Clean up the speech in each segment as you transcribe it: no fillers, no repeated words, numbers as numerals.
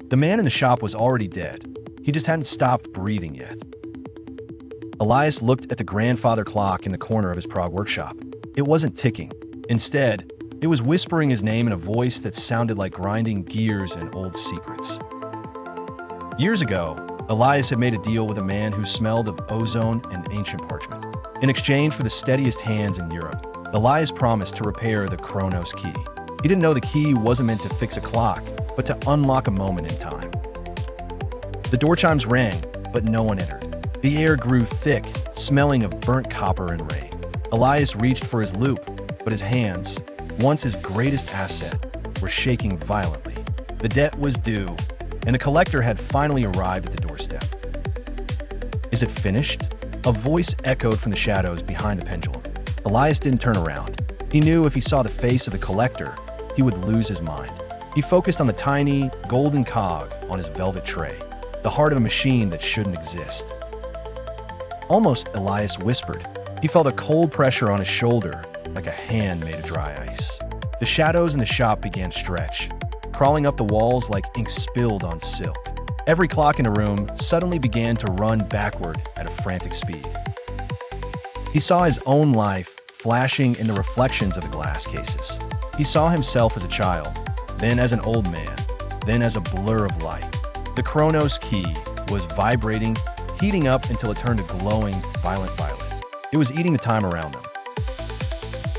The man in the shop was already dead. He just hadn't stopped breathing yet. Elias looked at the grandfather clock in the corner of his Prague workshop. It wasn't ticking. Instead, it was whispering his name in a voice that sounded like grinding gears and old secrets. Years ago, Elias had made a deal with a man who smelled of ozone and ancient parchment. In exchange for the steadiest hands in Europe, Elias promised to repair the Chronos key. He didn't know the key wasn't meant to fix a clock, but to unlock a moment in time. The door chimes rang, but no one entered. The air grew thick, smelling of burnt copper and rain. Elias reached for his loupe, but his hands, once his greatest asset, were shaking violently. The debt was due, and the collector had finally arrived at the doorstep. "Is it finished?" A voice echoed from the shadows behind the pendulum. Elias didn't turn around. He knew if he saw the face of the collector, he would lose his mind. He focused on the tiny, golden cog on his velvet tray, the heart of a machine that shouldn't exist. Almost, Elias whispered. He felt a cold pressure on his shoulder, like a hand made of dry ice. The shadows in the shop began to stretch, crawling up the walls like ink spilled on silk. Every clock in the room suddenly began to run backward at a frantic speed. He saw his own life flashing in the reflections of the glass cases. He saw himself as a child, then as an old man, then as a blur of light. The Chronos key was vibrating, heating up until it turned a glowing, violent violet. It was eating the time around them.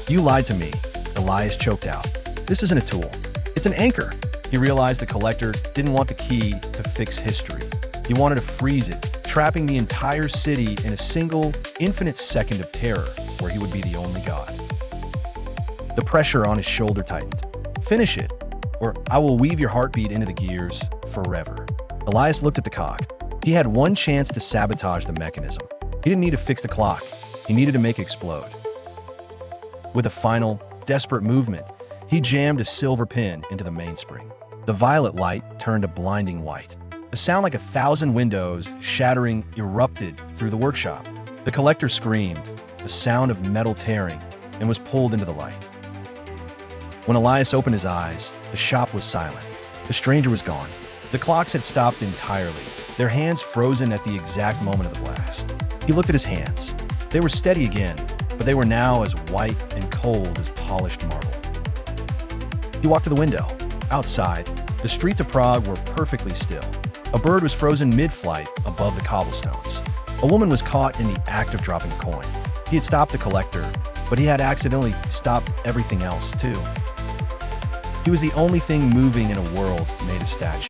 "You lied to me," Elias choked out. "This isn't a tool. It's an anchor." He realized the collector didn't want the key to fix history. He wanted to freeze it, trapping the entire city in a single, infinite second of terror where he would be the only god. The pressure on his shoulder tightened. "Finish it, or I will weave your heartbeat into the gears forever." Elias looked at the cog. He had one chance to sabotage the mechanism. He didn't need to fix the clock. He needed to make it explode. With a final, desperate movement, he jammed a silver pin into the mainspring. The violet light turned a blinding white. A sound like 1,000 windows shattering erupted through the workshop. The collector screamed, the sound of metal tearing, and was pulled into the light. When Elias opened his eyes, the shop was silent. The stranger was gone. The clocks had stopped entirely, their hands frozen at the exact moment of the blast. He looked at his hands. They were steady again, but they were now as white and cold as polished marble. He walked to the window. Outside, the streets of Prague were perfectly still. A bird was frozen mid-flight above the cobblestones. A woman was caught in the act of dropping a coin. He had stopped the collector, but he had accidentally stopped everything else too. He was the only thing moving in a world made of statues.